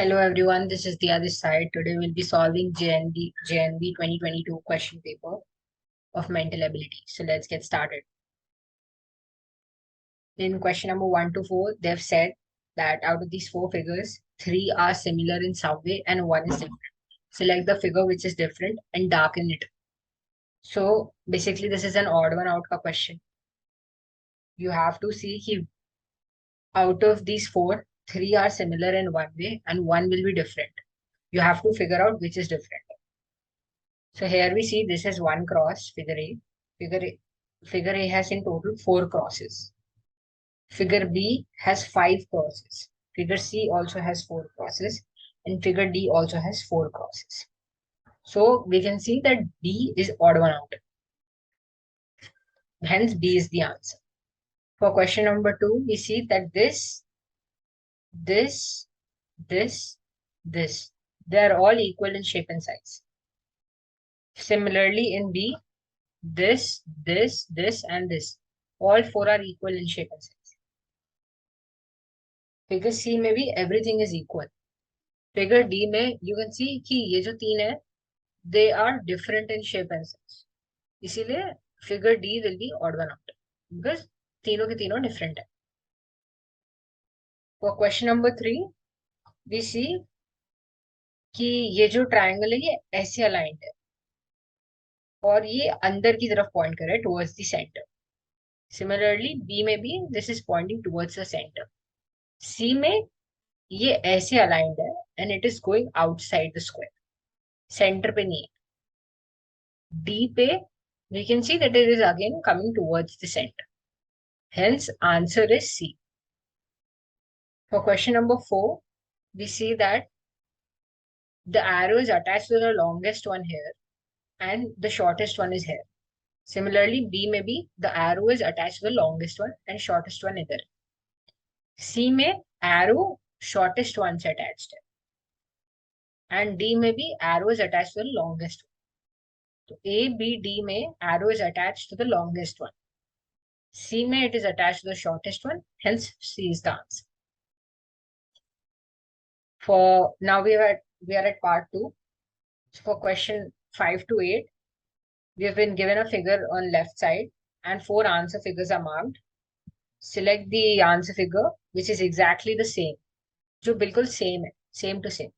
Hello everyone, this is Diya this side. Today we'll be solving JNV 2022 question paper of mental ability. So let's get started. In question number 1 to 4, they've said that out of these four figures, three are similar in some way and one is different. Select the figure which is different and darken it. So basically this is an odd one out ka question. You have to see if out of these four, three are similar in one way and one will be different. You have to figure out which is different. So here we see this is one cross, figure A. Figure A has in total four crosses. Figure B has five crosses. Figure C also has four crosses. And figure D also has four crosses. So we can see that D is odd one out. Hence B is the answer. For question number 2, we see that this, this, they are all equal in shape and size. Similarly in B, this, and this. All four are equal in shape and size. Figure C में भी everything is equal. Figure D में you can see कि ये जो तीन है they are different in shape and size. इसीलिए figure D will be odd one out because तीनों के तीनों different है. For question number 3, we see कि ये जो triangle है ये ऐसे aligned है और ये अंदर की तरफ point कर रहा है towards the center. Similarly B में भी this is pointing towards the center. C में ये ऐसे aligned है and it is going outside the square. Center पे नहीं है. D पे we can see that it is again coming towards the center. Hence answer is C. For question number 4, we see that the arrow is attached to the longest one here and the shortest one is here. Similarly, B में भी the arrow is attached to the longest one and shortest one इधर. C में arrow shortest one से attached है. And D में भी arrow is attached to the longest one. So A, B, D में arrow is attached to the longest one. C में it is attached to the shortest one. Hence C is the answer. For now we are at part 2. So for question 5 to 8, we have been given a figure on left side and 4 answer figures are marked. Select the answer figure which is exactly the same, जो बिल्कुल same है, same to same,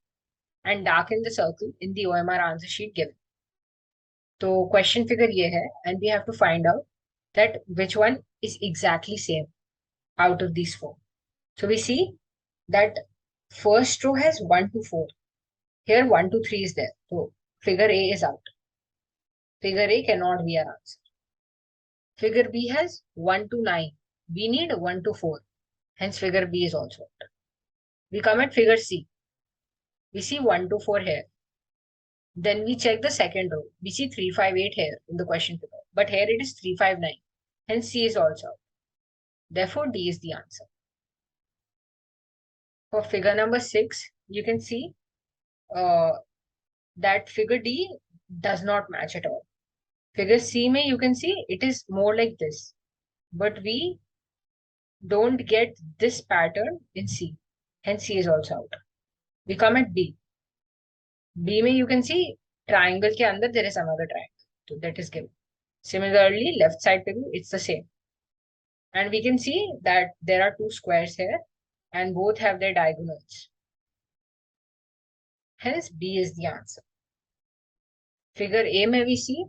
and darken the circle in the OMR answer sheet given. So question figure ये है and we have to find out that which one is exactly same out of these 4. So we see that first row has 1 to 4. Here 1 to 3 is there. So figure A is out. Figure A cannot be our answer. Figure B has 1 to 9. We need 1 to 4. Hence figure B is also out. We come at figure C. We see 1 to 4 here. Then we check the second row. We see 3, 5, 8 here in the question figure. But here it is 3, 5, 9. Hence C is also out. Therefore D is the answer. For figure number 6, you can see that figure D does not match at all. Figure C में you can see it is more like this. But we don't get this pattern in C. Hence C is also out. We come at B. B में you can see triangle के अंदर there is another triangle. So that is given. Similarly, left side पे भी it's the same. And we can see that there are 2 squares here and both have their diagonals. Hence B is the answer. Figure A में we see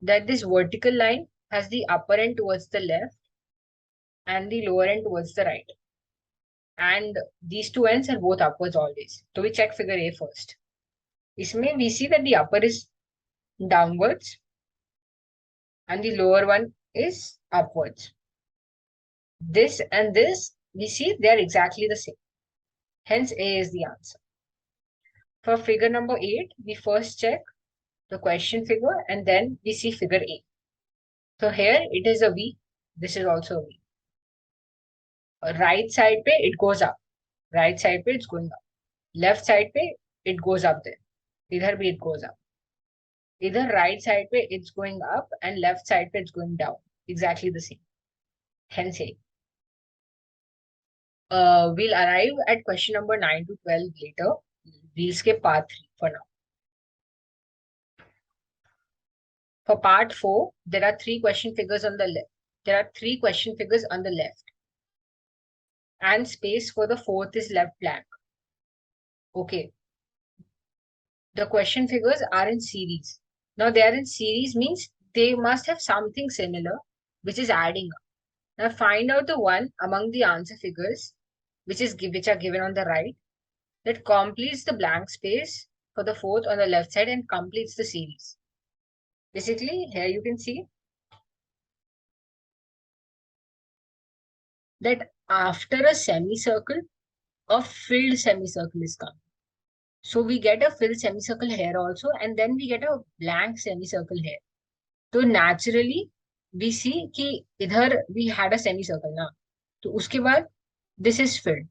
that this vertical line has the upper end towards the left and the lower end towards the right. And these two ends are both upwards always. So we check figure A first. इसमें we see that the upper is downwards and the lower one is upwards. This and this, we see they are exactly the same. Hence A is the answer. For figure number 8, we first check the question figure and then we see figure A. So here it is a V. This is also a V. Right side पे it goes up. Right side पे it's going up. Left side पे it goes up there. इधर भी it goes up. Either right side पे it's going up and left side पे it's going down. Exactly the same. Hence A. we'll arrive at question number 9 to 12 later. We'll skip part 3 for now. For part 4, there are three question figures on the left. There are three question figures on the left. And space for the fourth is left blank. Okay. The question figures are in series. Now they are in series means they must have something similar, which is adding up. Now find out the one among the answer figures, which are given on the right, that completes the blank space for the fourth on the left side and completes the series. Basically, here you can see that after a semicircle, a filled semicircle is coming. So we get a filled semicircle here also, and then we get a blank semicircle here. So naturally, we see कि इधर we had a semicircle ना, तो उसके बाद this is filled.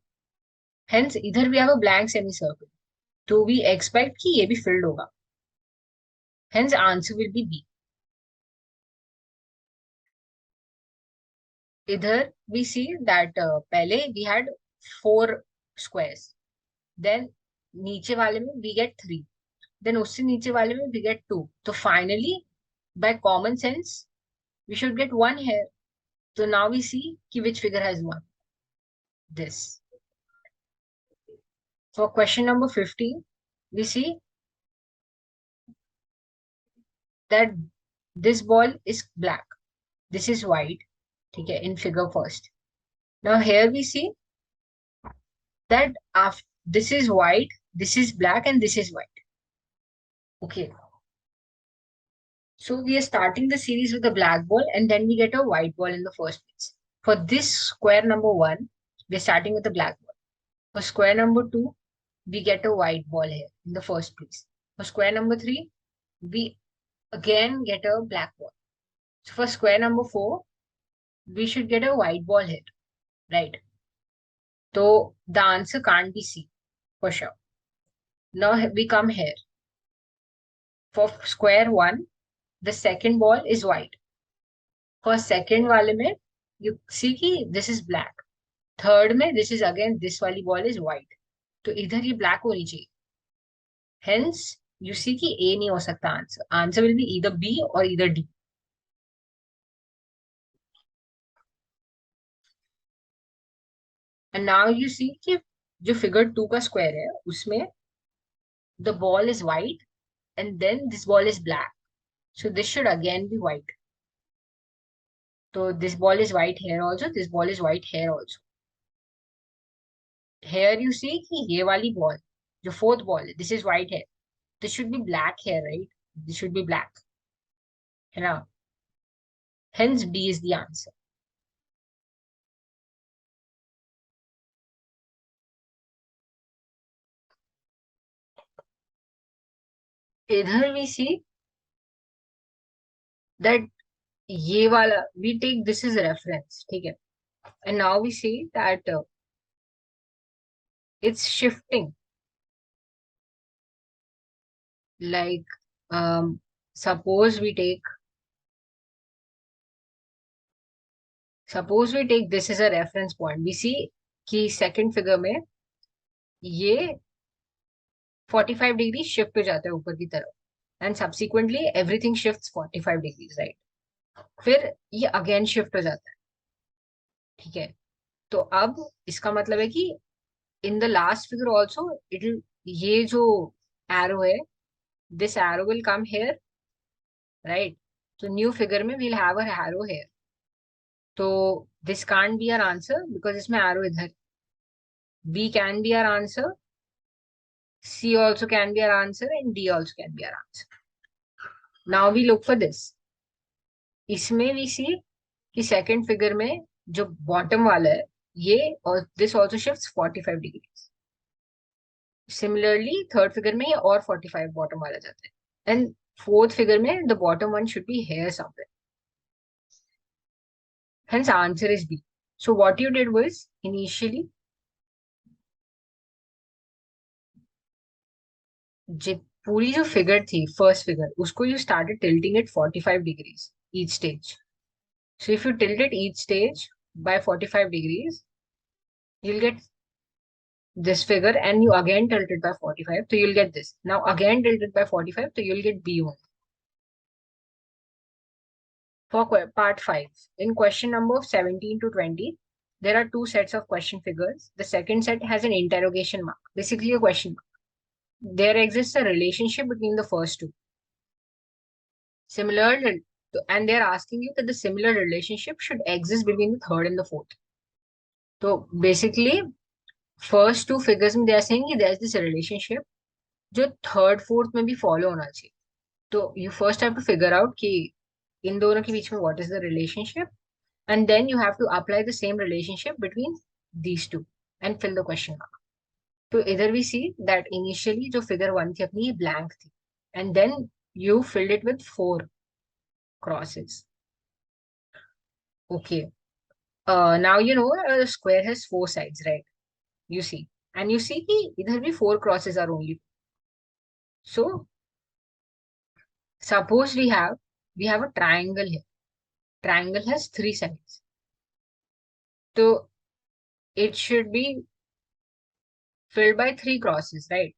Hence इधर we have a blank semicircle. तो we expect कि ये भी filled होगा. Hence answer will be B. Either we see that पहले we had 4 squares. Then नीचे वाले में we get 3. Then उससे नीचे वाले में we get 2. So finally, by common sense, we should get 1 here. So now we see कि which figure has 1. This. For question number 15, we see that this ball is black. This is white. Okay, in figure first. Now here we see that after this is white, this is black, and this is white. Okay. So we are starting the series with a black ball, and then we get a white ball in the first place. For this square number 1, we are starting with a black ball. For square number 2, we get a white ball here in the first place. For square number 3, we again get a black ball. So for square number 4, we should get a white ball here, right? So the answer can't be C for sure. Now we come here. For square 1, the second ball is white. For second वाले में, you see कि this is black. Third में, this is again, this वाली ball is white. तो इधर ये black होनी चाहिए. Hence, you see कि A नहीं हो सकता answer. Answer will be either B or either D. And now you see कि जो figure 2 का square है, उसमें the ball is white and then this ball is black. So this should again be white. So this ball is white here also, this ball is white here also. Here you see कि ये वाली ball, जो fourth ball है, this is white here. This should be black here, right? This should be black. है ना? Hence B is the answer. इधर we see that ये वाला, we take this as a reference, ठीक है? And now we see that it's shifting. Like, suppose we take this as a reference point. We see कि second figure में ये 45 degree shift हो जाता है ऊपर की तरफ, and subsequently everything shifts 45 degrees, right? फिर ये अगेन शिफ्ट हो जाता है, ठीक है? तो अब इसका मतलब है कि in the last figure also it, ये जो एरो है, this arrow will come here, right? तो न्यू फिगर में we'll have a arrow here. तो this can't be our answer because इसमें एरो इधर. B can be our answer, C also can be our answer, and D also can be our answer. Now we look for this. इसमें we see कि second figure में जो bottom वाला है, ये और this also shifts 45 degrees. Similarly, third figure में ये और 45 bottom वाला जाता है. And fourth figure में the bottom one should be here somewhere. Hence answer is B. So what you did was initially पूरी जो फिगर थी फर्स्ट फिगर, उसको you started tilting it 45 degrees each stage. So if you tilt it each stage by 45 degrees, You'll get this figure and you again tilt it by 45, so you'll get this. Now again tilt it by 45, so you'll get B1. For part 5, in question number 17 to 20, there are two sets of question figures. The second set has an interrogation mark, basically a question mark. There exists a relationship between the first two. Similar, and they're asking you that the similar relationship should exist between the third and the fourth. So basically, first two figures में they are saying कि there's this relationship जो third fourth में भी follow होना चाहिए. So you first have to figure out कि इन दोनों के बीच में what is the relationship, and then you have to apply the same relationship between these two and fill the question mark. So either we see that initially जो figure 1 थी अपनी blank थी, and then you filled it with 4 crosses. Okay. Now you know a square has 4 sides, right? You see, and you see कि इधर भी 4 crosses are only. So suppose we have a triangle here. Triangle has 3 sides. So it should be filled by 3 crosses, right?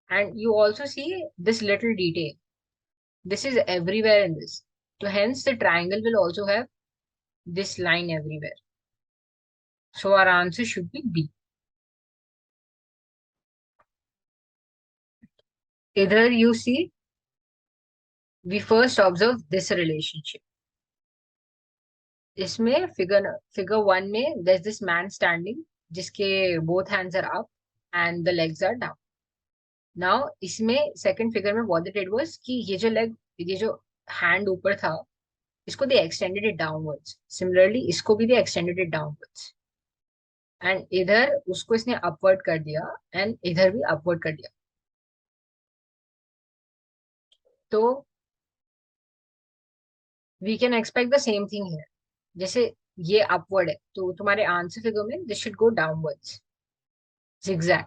And you also see this little detail. This is everywhere in this. So hence the triangle will also have this line everywhere. So our answer should be B. Either you see, we first observe this relationship. इसमें figure 1 में there's this man standing जिसके both hands are up and the legs are down. Now इसमें second figure में what they did was कि ये जो hand ऊपर था इसको they extended it downwards. Similarly इसको भी they extended it downwards. And इधर उसको इसने upward कर दिया and इधर भी upward कर दिया. तो we can expect the same thing here. जैसे ये upward है तो तुम्हारे आंसर फिगर में this should go downwards. Zigzag.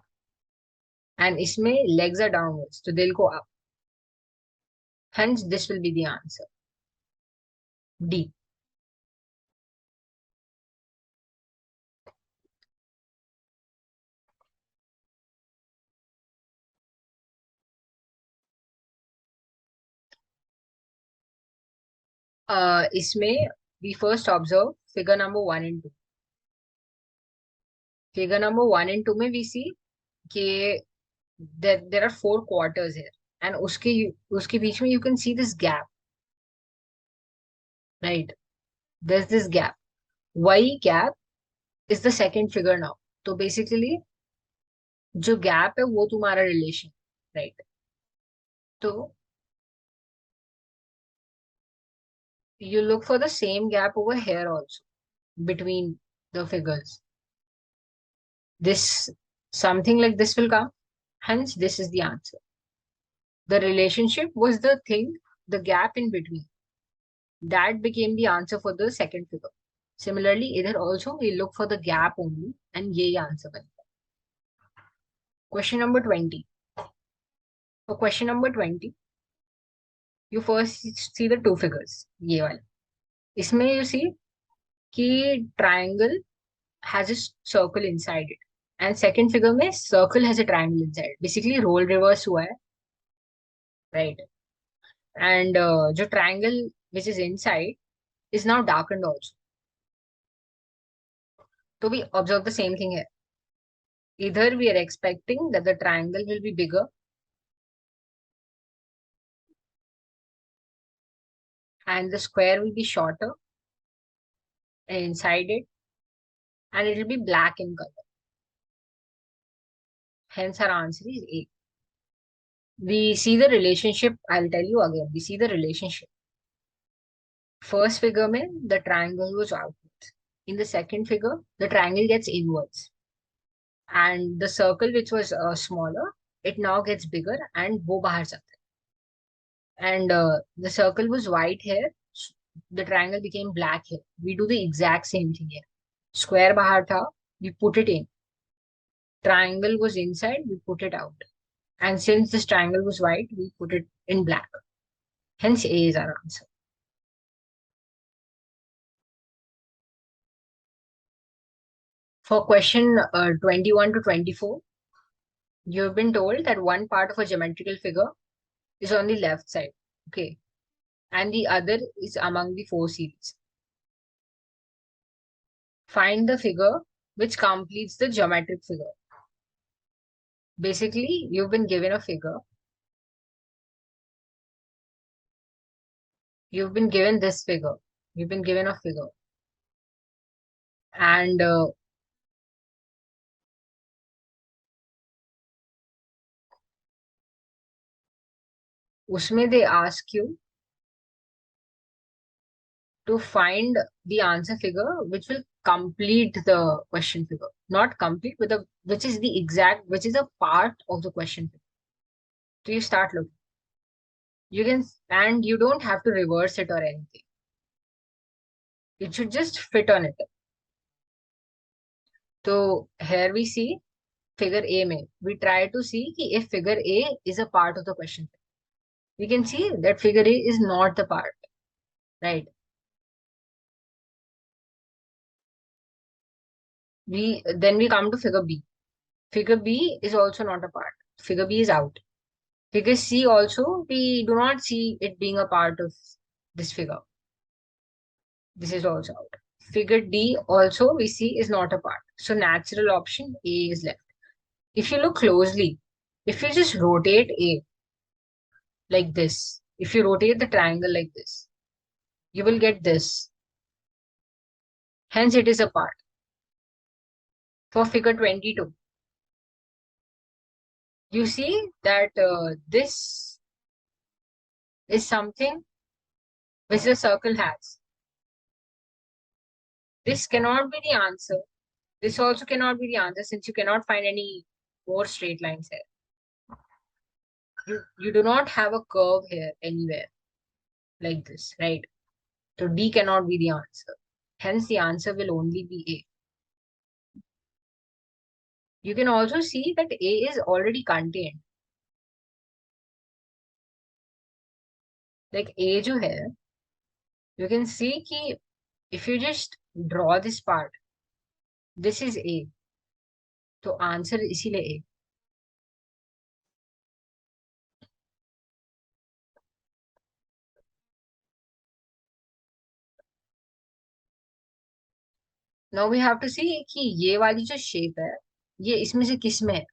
And इसमें legs are downwards, so they'll go up. Hence, this will be the answer. D. इसमें we first observe figure number 1 and 2. Figure number 1 and 2 में we see कि there are 4 quarters here, and उसके बीच में you can see this gap, right? There's this gap. Y gap is the second figure now. तो basically जो gap है वो तुम्हारा relation, right? तो you look for the same gap over here also between the figures. This something like this will come. Hence, this is the answer. The relationship was the thing, the gap in between. That became the answer for the second figure. Similarly, इधर also we look for the gap only and यही answer बनता है. Question number 20. For question number 20, you first see the two figures. ये वाला. इसमें you see कि triangle has a circle inside it. And second figure में circle has a triangle inside. Basically role reverse हुआ है, right? And the triangle which is inside is now darkened also. So we observe the same thing here. Either we are expecting that the triangle will be bigger and the square will be shorter inside it, and it will be black in color. Hence our answer is A. We see the relationship. I'll tell you again. We see the relationship. First figure में the triangle was outwards. In the second figure, the triangle gets inwards. And the circle which was smaller, it now gets bigger and वो बाहर जाता है. And the circle was white here. The triangle became black here. We do the exact same thing here. Square बाहर था, we put it in. Triangle was inside, we put it out. And since this triangle was white, we put it in black. Hence A is our answer. For question 21 to 24, you have been told that one part of a geometrical figure is on the left side, okay, and the other is among the four series. Find the figure which completes the geometric figure. Basically, you've been given a figure. You've been given this figure. You've been given a figure. And usme they ask you to find the answer figure which will complete the question figure. Not complete, but which is the exact, which is a part of the question figure. So you start looking. You can, and you don't have to reverse it or anything. It should just fit on it. So here we see figure A में. We try to see if figure A is a part of the question. We can see that figure A is not the part, right? Then we come to figure B. Figure B is also not a part. Figure B is out. Figure C also, we do not see it being a part of this figure. This is also out. Figure D also we see is not a part. So natural option A is left. If you look closely, if you just rotate A like this, if you rotate the triangle like this, you will get this. Hence, it is a part. For figure 22, you see that this is something which the circle has. This cannot be the answer. This also cannot be the answer since you cannot find any more straight lines here. You do not have a curve here anywhere like this, right? So D cannot be the answer. Hence, the answer will only be A. You can also see that A is already contained. Like A जो है, you can see कि if you just draw this part, this is A. So answer इसीलिए A. Now we have to see कि ये वाली जो shape है, ये इसमें से किस में है?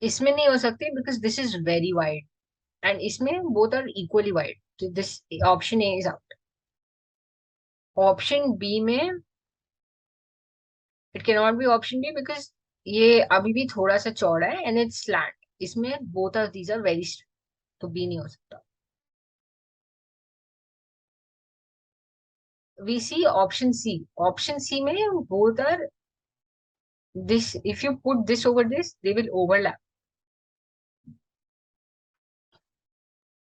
इसमें नहीं हो सकती because this is very wide. And इसमें both are equally wide. So this option A is out. Option B में it cannot be option B because ये अभी भी थोड़ा सा चौड़ा है and it's slant. इसमें both of these are very straight. तो B नहीं हो सकता. We see option C. Option C में both are this. If you put this over this, they will overlap.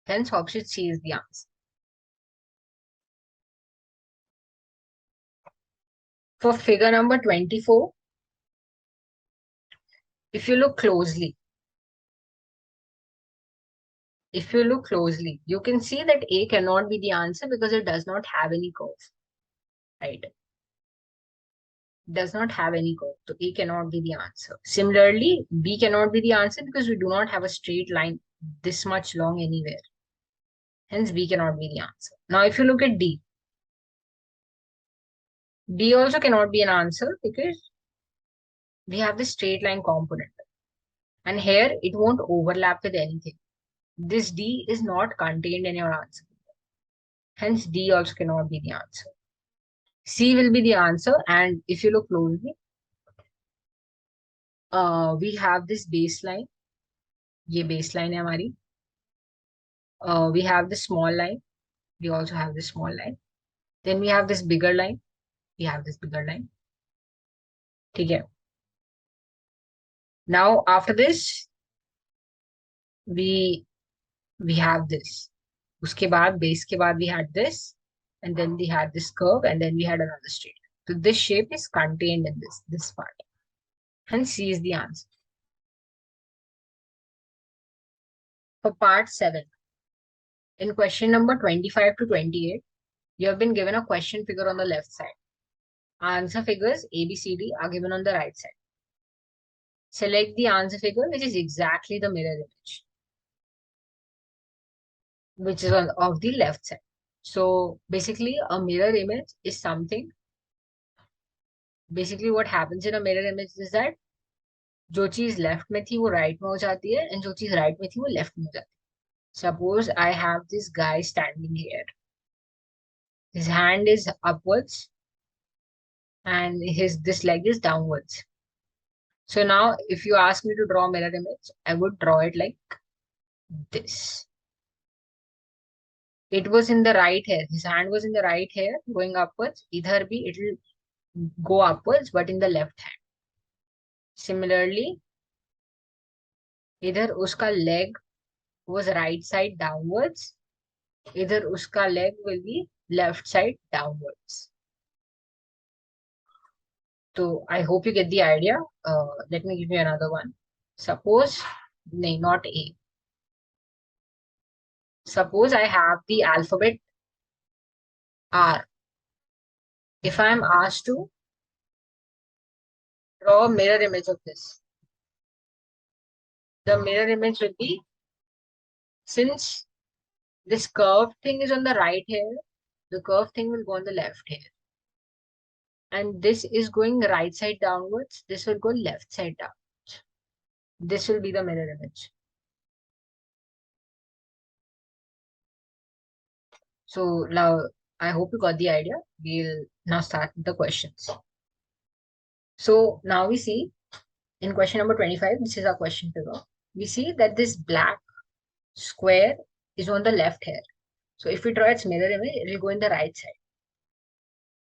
Hence, option C is the answer. For figure number 24, if you look closely, you can see that A cannot be the answer because it does not have any curve, right? Does not have any curve. So A cannot be the answer. Similarly, B cannot be the answer because we do not have a straight line this much long anywhere. Hence, B cannot be the answer. Now, if you look at D, D also cannot be an answer because we have the straight line component. And here, it won't overlap with anything. This D is not contained in your answer. Hence, D also cannot be the answer. C will be the answer. And if you look closely, we have this baseline. ये baseline है हमारी. We have this small line. We also have this small line. Then we have this bigger line. We have this bigger line. ठीक है. Now, after this, we have this. उसके बाद, base के बाद we had this. And then we had this curve. And then we had another straight. So this shape is contained in this part. Hence, C is the answer. For part 7, in question number 25 to 28, you have been given a question figure on the left side. Answer figures A, B, C, D are given on the right side. Select the answer figure, which is exactly the mirror image, which is on of the left side. So basically, a mirror image is something. Basically, what happens in a mirror image is that जो चीज left में थी वो right में हो जाती है and जो चीज राइट में थी वो लेफ्ट में हो जाती है. Suppose I have this guy standing here. His hand is upwards and his this leg is downwards. So now if you ask me to draw a mirror image, I would draw it like this. It was in the right here. His hand was in the right here going upwards. Either be it will go upwards but in the left hand. Similarly, either uska leg was right side downwards, either uska leg will be left side downwards. So I hope you get the idea. Let me give you another one. Suppose, no, not A. Suppose I have the alphabet R. If I am asked to draw a mirror image of this, the mirror image will be, since this curved thing is on the right here, the curved thing will go on the left here. And this is going right side downwards. This will go left side downwards. This will be the mirror image. So now I hope you got the idea. We'll now start with the questions. So now we see in question number 25, this is our question figure. We see that this black square is on the left here. So if we draw its mirror image, it will go in the right side.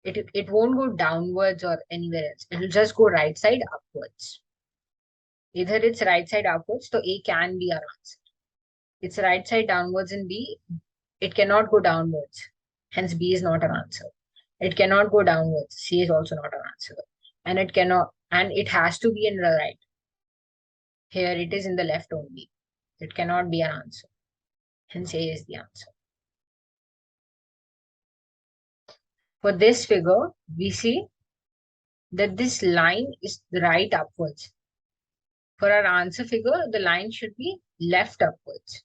It won't go downwards or anywhere else. It will just go right side upwards. Either it's right side upwards, so A can be our answer. It's right side downwards in B. It cannot go downwards. Hence B is not an answer. It cannot go downwards. C is also not an answer. And it has to be in the right. Here it is in the left only. It cannot be an answer. Hence A is the answer. For this figure, we see that this line is right upwards. For our answer figure, the line should be left upwards.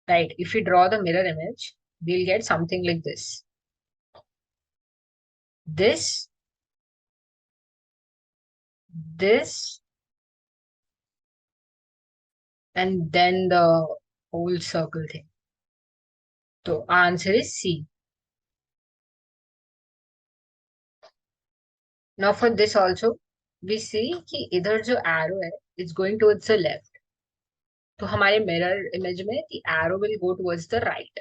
Right? If we draw the mirror image, we'll get something like this. This, and then the whole circle thing. So our answer is C. Now for this also, we see कि इधर जो arrow है, it's going towards the left. तो हमारे mirror image में the arrow will go towards the right.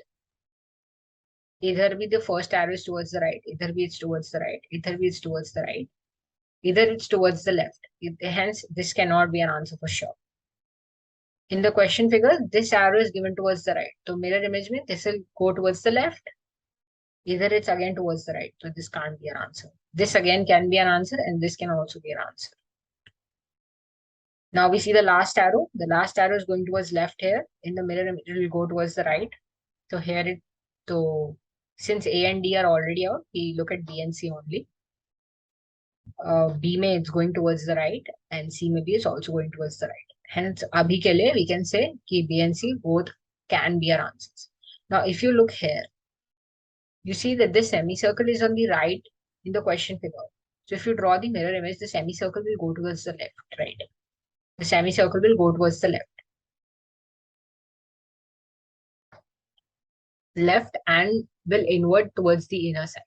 Either be the first arrow is towards the right, either be it's towards the right, either be it's towards the right, either it's towards the left. Hence, this cannot be an answer for sure. In the question figure, this arrow is given towards the right. So mirror image में this will go towards the left. Either it's again towards the right. So this can't be an answer. This again can be an answer and this can also be an answer. Now we see the last arrow. The last arrow is going towards left here. In the mirror, it will go towards the right. So here since A and D are already out, we look at B and C only. B may it's going towards the right and C maybe is also going towards the right. Hence, abhi ke liye we can say कि B and C both can be our answers. Now, if you look here, you see that this semicircle is on the right in the question figure. So if you draw the mirror image, the semicircle will go towards the left, right? The semicircle will go towards the left. Left and will invert towards the inner side.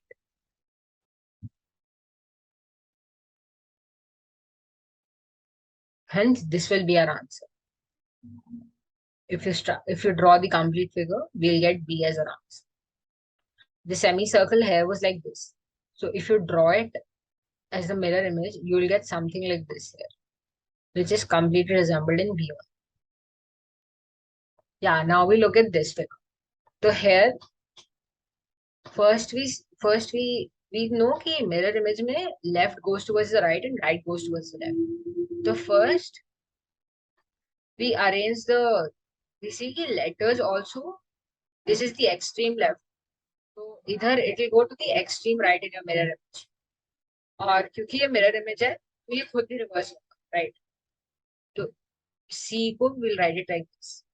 Hence, this will be our answer. If you draw the complete figure, we'll get B as our answer. The semicircle here was like this. So if you draw it as the mirror image, you will get something like this here, which is completely resembled in B1. Yeah, now we look at this figure. So here, first we know कि mirror image में left goes towards the right and right goes towards the left. So first, we arrange we see the letters also. This is the extreme left. So either it will go to the extreme right in your mirror image. और क्योंकि ये mirror image है तो ये खुद ही reverse होगा, right? तो C को will write it like this,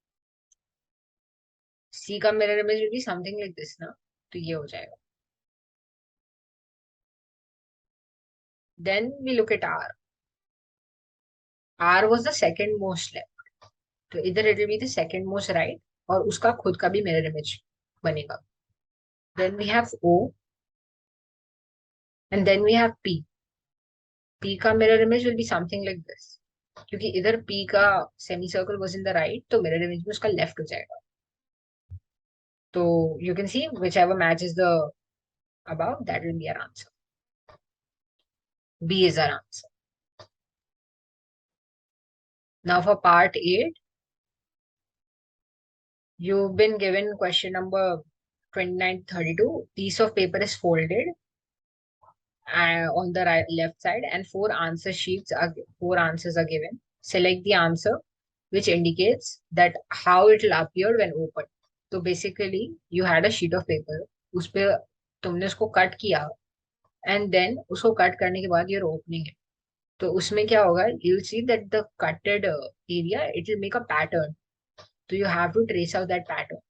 C का mirror image will be something like this ना, तो ये हो जाएगा. Then we look at R. R was the second most left, तो इधर it will be the second most right, और उसका खुद का भी मिरर इमेज बनेगा. Then we have O, and then we have P. P का mirror image will be something like this, क्योंकि इधर पी का semi circle was in the right, तो मिरर इमेज में उसका लेफ्ट हो जाएगा. तो you can C which ever matches the above, that will be our answer. B is our answer. Now for part 8, you've been given question number 2932. Piece of paper is folded on the right left side, and four answers are given. Select the answer which indicates that how it will appear when opened. So basically you had a sheet of paper, उस पे तुमने उसको cut किया, and then उसको cut करने के बाद you're opening it. तो उसमें क्या होगा, you'll see that the cutted area, it will make a pattern. So you have to trace out that pattern.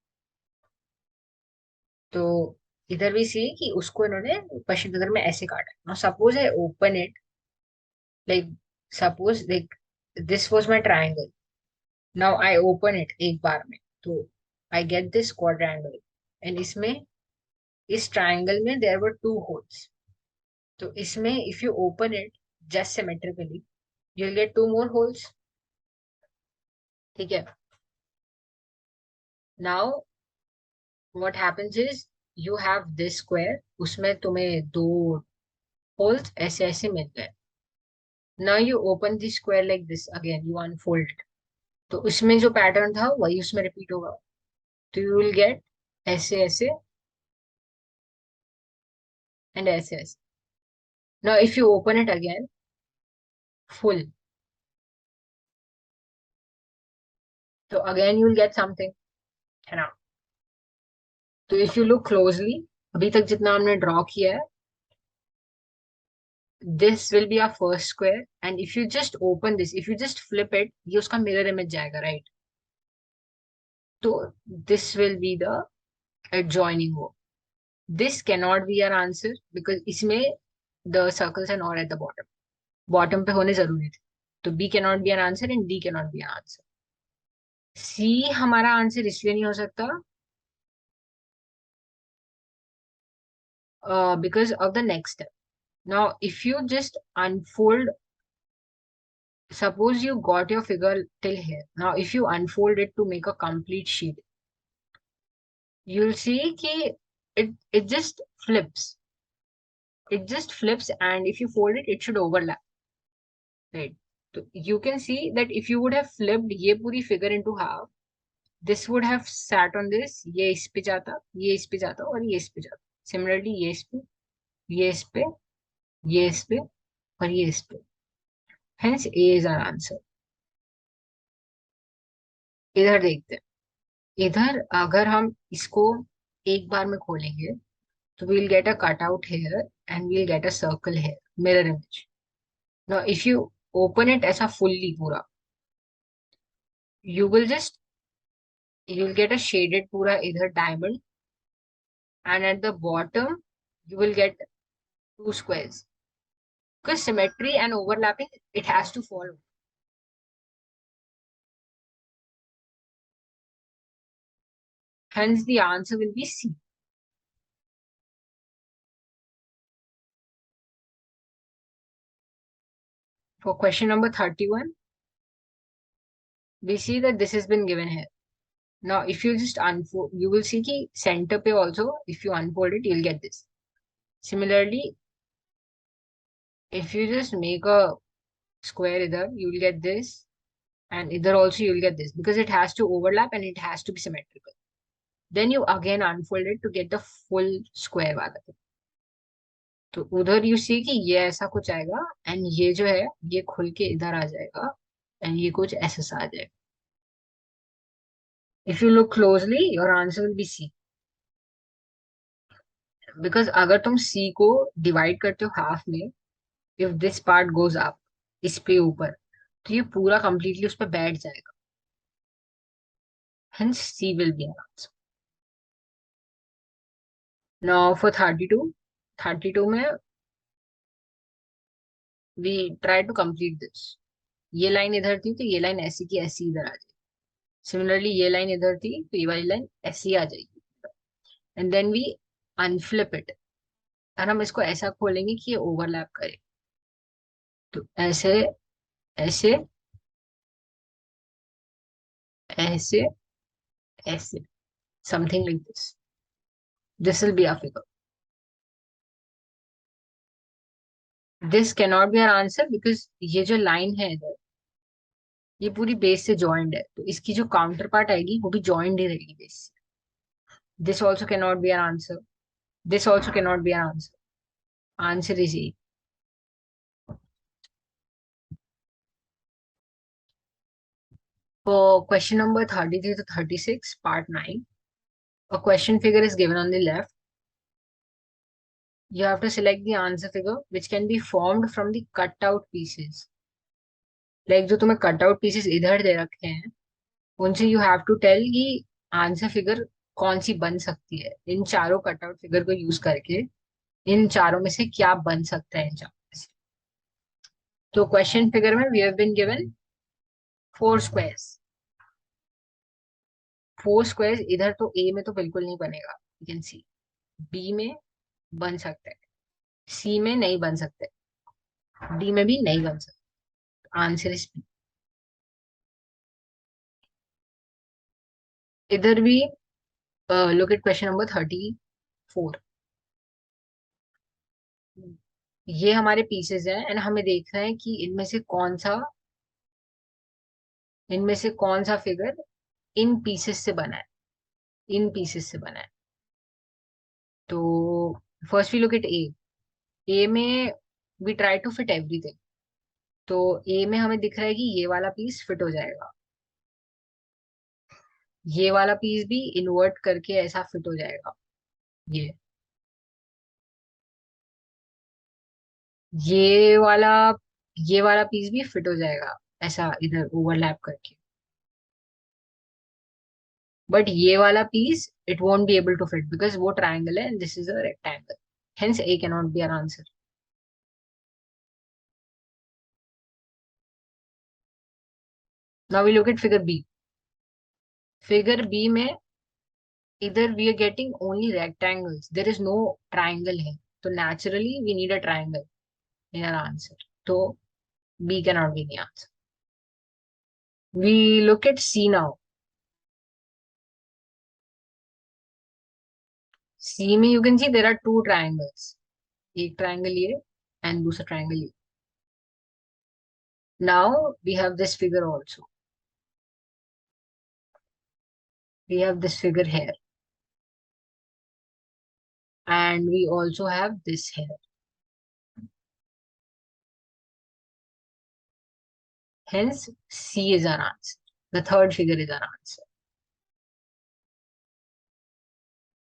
तो इधर भी सी कि उसको इन्होंने क्वेश्चन पेपर में ऐसे काटा. Now suppose I open it, like suppose like this was my triangle. Now I open it एक बार में, तो I get this quadrangle, and इसमें इस ट्रायंगल में देयर वर टू होल्स. तो इसमें if you open it just symmetrically you will get two more holes. ठीक है. Now what happens is you have this square, उसमें तुम्हें दो होल्स ऐसे ऐसे मिल गए. Now you open this square like this, again you unfold it, तो उसमें जो पैटर्न था वही उसमें रिपीट होगा. तो यू विल गेट ऐसे ऐसे एंड ऐसे ऐसे. Now if you open it again full, तो again you will get something, है ना? तो इफ यू लुक क्लोजली, अभी तक जितना हमने ड्रॉ किया है, this will be our first square, and if you just open this, if you just flip it, ये उसका मिरर इमेज जाएगा, राइट? तो this will be the adjoining हो. This cannot be your answer because इसमें the circles are not at the bottom. Bottom पे होने जरूरी थे. तो B cannot be an answer and D cannot be an answer. C हमारा answer इसलिए नहीं हो सकता because of the next step. Now, if you just unfold, suppose you got your figure till here. Now, if you unfold it to make a complete sheet, you'll see कि it just flips. It just flips, and if you fold it, it should overlap. Right. So you can see that if you would have flipped ये पूरी figure into half, this would have sat on this, ये इस पे जाता, ये इस पे जाता, और ये इस पे जाता. Similarly, ये इस पे, ये इस पे, ये इस पे, और ये इस पे. Hence, A is our answer. इधर देखते हैं. इधर अगर हम इसको एक बार में खोलेंगे, तो we'll get a cutout here and we'll get a circle here, mirror image. Now, if you open it ऐसा fully पूरा, you will just you'll get a shaded पूरा इधर diamond, and at the bottom you will get two squares, because symmetry and overlapping, it has to follow. Hence the answer will be C. For question number 31, we see that this has been given here. Now if you just unfold, you will see कि center पे also, if you unfold it, you'll get this. Similarly, if you just make a square either, you will get this, and either also you will get this, because it has to overlap and it has to be symmetrical. Then you again unfold it to get the full square वाला thing. तो उधर you see कि ये ऐसा कुछ आएगा, and ये जो है ये खुल के इधर आ जाएगा, एंड ये कुछ ऐसा आ जाएगा. If you look closely your answer will be C, because अगर तुम सी को डिवाइड करते हो हाफ में, if this part goes up, इस पे ऊपर, तो ये पूरा कंप्लीटली उस पर बैठ जाएगा. Hence C will be our answer. Now for 32. 32 में we try to complete this. ये लाइन इधर थी तो ये लाइन ऐसी की ऐसी इधर आ जाएगी. सिमिलरली ये लाइन इधर थी तो ये वाली लाइन ऐसी आ जाएगी. एंड देन वी अनफ्लिप इट, और हम इसको ऐसा खोलेंगे कि ये ओवरलैप करे. तो ऐसे, ऐसे, ऐसे, ऐसे, something like this. This will be our figure. This can not be our answer because ये जो लाइन है इधर, ये पूरी बेस से जॉइंड है, तो इसकी जो काउंटर पार्ट आएगी वो भी जॉइंड ही रहेगी बेस से. This also can not be our answer. This also can not be our answer. Answer is A. For question number 33 to 36, part 9, a question figure is given on the left. You have to select the answer figure which can be formed from the cut out pieces. Like जो तुम्हें cut out pieces इधर दे रखे हैं, उनसे you have to tell कि answer figure कौन सी बन सकती है. इन चारों कट आउट फिगर को यूज करके इन चारों में से क्या बन सकता है इन चारों में से. तो क्वेश्चन फिगर में we have been given 4 squares. 4 squares इधर तो ए में तो बिल्कुल नहीं बनेगा, यू कैन सी. बी में बन सकता है, सी में नहीं बन सकते, डी में भी नहीं बन सकते. Answer is B. इधर भी लुक एट क्वेश्चन नंबर 34. ये हमारे पीसेस हैं एंड हमें देखना है कि इनमें से कौन सा फिगर इन पीसेस से बना है, इन पीसेस से बना है. तो first we look at A. A में we try to fit everything. तो ए में हमें दिख रहा है कि ये वाला पीस फिट हो जाएगा, ये वाला पीस भी इन्वर्ट करके ऐसा फिट हो जाएगा. ये ये वाला ये वाला पीस भी फिट हो जाएगा ऐसा इधर ओवरलैप करके. बट ये वाला piece it won't be able to fit because वो ट्राइंगल है and this is a rectangle. Hence A can not be our answer. Now we look at figure B. Figure B में इधर we are getting only rectangles, there is no triangle है. तो naturally we need a triangle in our answer. तो B can not be the answer. We look at C now. C में you can see there are 2 triangles. एक triangle ये and दूसरा triangle ये. Now we have this figure also. We have this figure here. And we also have this here. Hence, C is our answer. The third figure is our answer.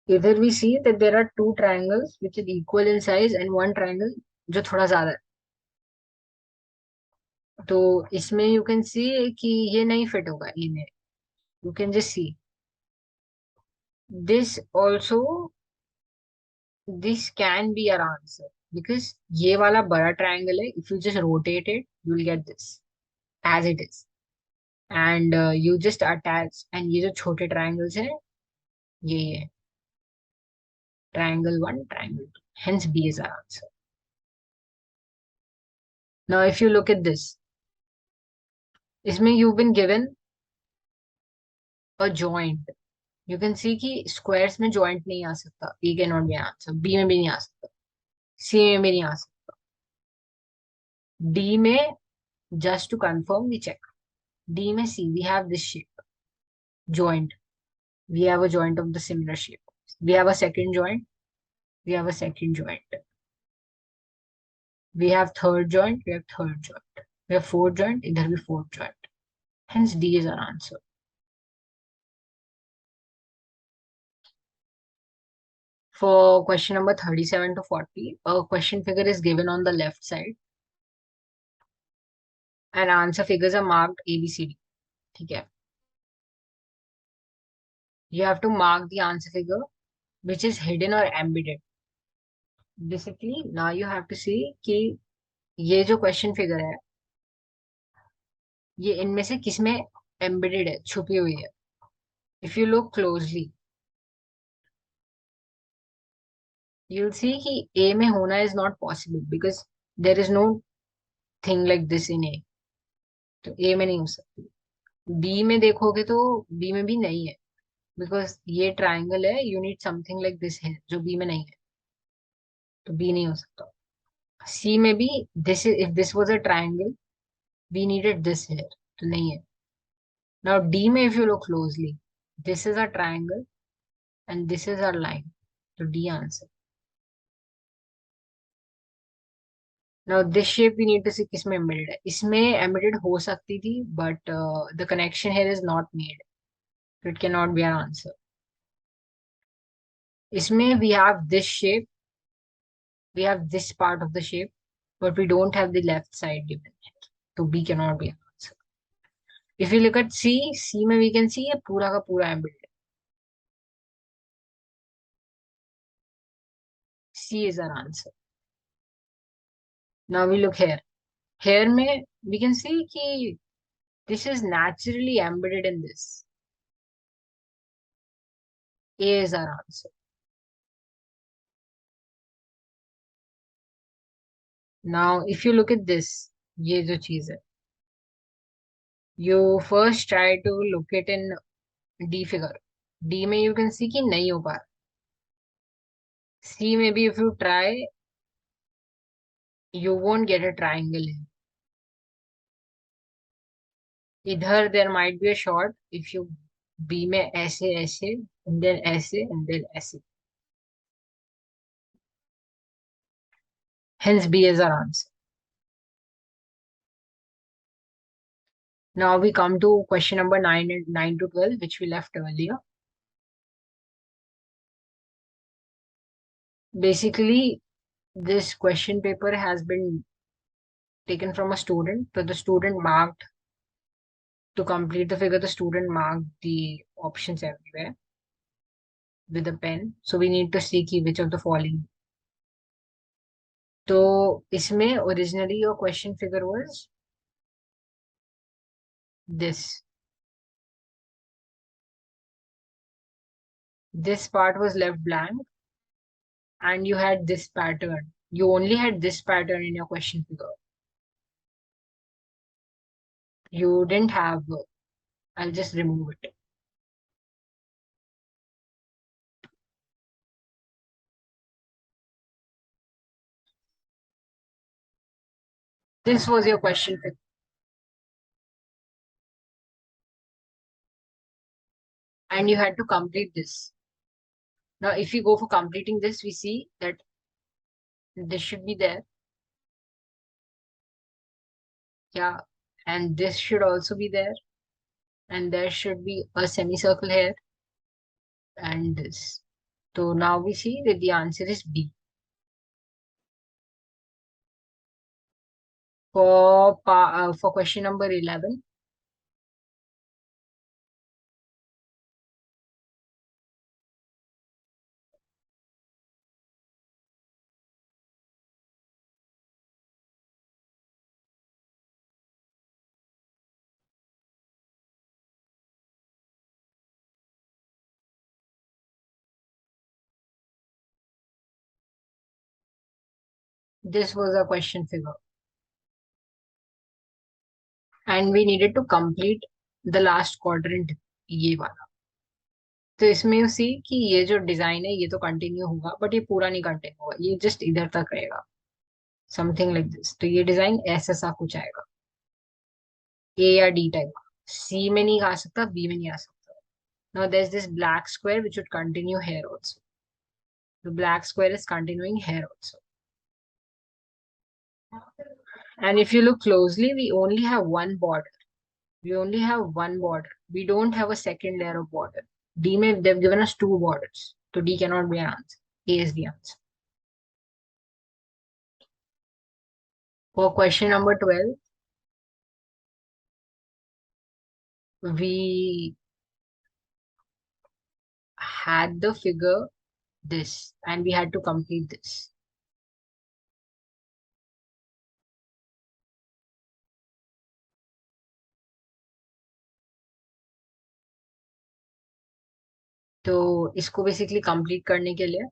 Either we see that there are 2 triangles which is equal in size and one triangle जो थोड़ा ज्यादा है. तो इसमें you can see कि ये नहीं fit होगा इनमें. You can just see. This also, this can be our answer because ये वाला बड़ा triangle है. If you just rotate it, you will get this as it is. And you just attach and ये जो छोटे triangles हैं ये triangle 1, triangle 2. Hence B is our answer. Now if you look at this, इसमें you been given a joint. You can see कि squares में joint नहीं आ सकता. A can not be answer. B में भी नहीं आ सकता, सी में भी नहीं आ सकता. डी में just to confirm we check. D में C we have this shape joint. We have a joint of the similar shape. We have a second joint. We have a second joint. We have third joint. We have third joint. We have fourth joint. इधर भी fourth joint. Hence D is our answer. For question number 37 to 40, a question figure is given on the left side. and answer figures are marked A, B, C, D. ठीक है. You have to mark the answer figure which is hidden or embedded. Basically, now you have to see कि ये जो question figure है ये इनमें से किसमें एम्बेडेड है, छुपी हुई है. If you look closely you will see कि ए में होना is not possible because there is no thing like this in A. तो ए में नहीं हो सकती. बी में देखोगे तो बी में भी नहीं है बिकॉज ये ट्राइंगल है, you need something like this है जो बी में नहीं है. तो बी नहीं हो सकता. सी में भी this is, if this was a triangle we needed this here, तो नहीं है. नाउ डी में if you look closely this is a triangle and this is a line. तो D answer. Now this shape we need to see किसमें embedded है. इसमें embedded हो सकती थी but the connection here is not made, so it cannot be an answer. इसमें we have this shape, we have this part of the shape, but we don't have the left side given here. So B cannot be an answer. If you look at C, C में we can see ये पूरा का पूरा embedded. C is our answer. Now we look here. Here में we can see कि this is naturally embedded in this. A is our answer. Now if you look at this, ये जो चीज है, you first try to look it in D figure. D में you can see कि नहीं हो पा रहा. C maybe if you try, you won't get a triangle here. Either there might be a short if you B में ऐसे ऐसे and then ऐसे and then ऐसे. Hence B is our answer. Now we come to question number 9 and 9 to 12, which we left earlier. Basically, this question paper has been taken from a student. So the student marked to complete the figure, the student marked the options everywhere with a pen. So we need to see which of the following. तो इसमें originally your question figure was this. This part was left blank and you had this pattern. You only had this pattern in your question figure. You didn't have, I'll just remove it. This was your question figure. And you had to complete this. Now, if you go for completing this, we see that this should be there. Yeah. And this should also be there. And there should be a semicircle here. And this. So now we see that the answer is B. For question number 11, this was a question figure. And we needed to complete the last quadrant, ये वाला. तो इसमें you see कि ये जो design है ये तो कंटिन्यू होगा बट ये पूरा नहीं कंटिन्यू होगा, ये जस्ट इधर तक रहेगा. Something like this. तो ये डिजाइन ऐसा सा कुछ आएगा, ए या डी टाइप. सी में नहीं आ सकता, बी में नहीं आ सकता. Now there is this black square which would continue here also. The black square is continuing here also. And if you look closely, we only have one border. We only have one border. We don't have a second layer of border. D may they've given us two borders. So D cannot be an answer. A is the answer. For question number 12, we had the figure this and we had to complete this. तो इसको basically complete करने के लिए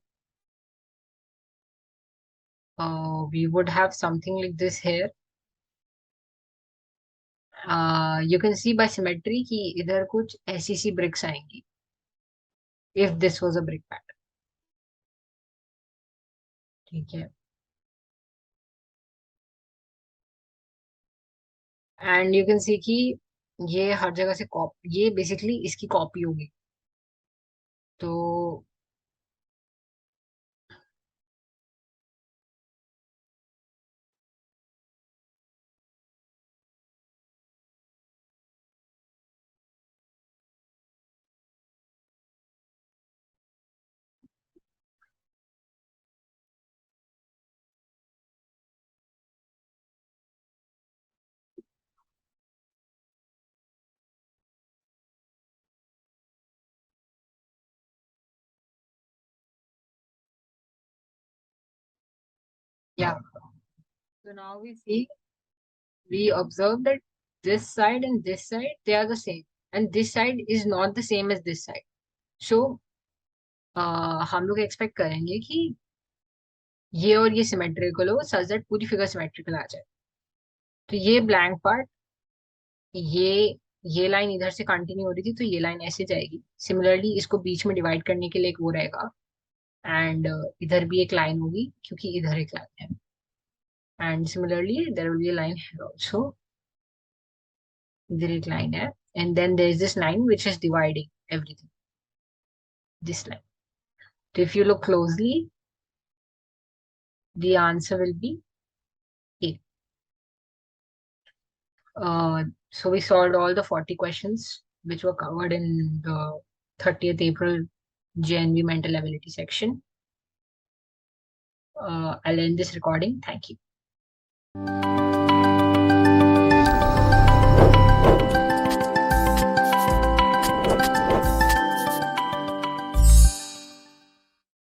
we would have something like this here. You can see by symmetry कि इधर कुछ ऐसी सी bricks आएंगी if this was a brick pattern. ठीक है. एंड यू कैन सी कि ये हर जगह से कॉपी, ये बेसिकली इसकी कॉपी होगी. तो या so now we observe that this side and this side they are the same and this side is not the same as this side. So हम लोग एक्सपेक्ट करेंगे कि ये और ये सिमेट्रिकल हो सच दैट पूरी फिगर सिमेट्रिकल आ जाए. तो ये ब्लैंक पार्ट, ये ये लाइन इधर से कंटिन्यू हो रही थी तो ये लाइन ऐसे जाएगी. सिमिलरली इसको बीच में डिवाइड करने के लिए एक वो रहेगा एंड इधर भी एक लाइन होगी क्योंकि इधर एक लाइन है. And similarly, there will be a line here also. There is line here. And then there is this line which is dividing everything. This line. So if you look closely, the answer will be A. So we solved all the 40 questions which were covered in the 30th April JNV mental ability section. I'll end this recording. Thank you.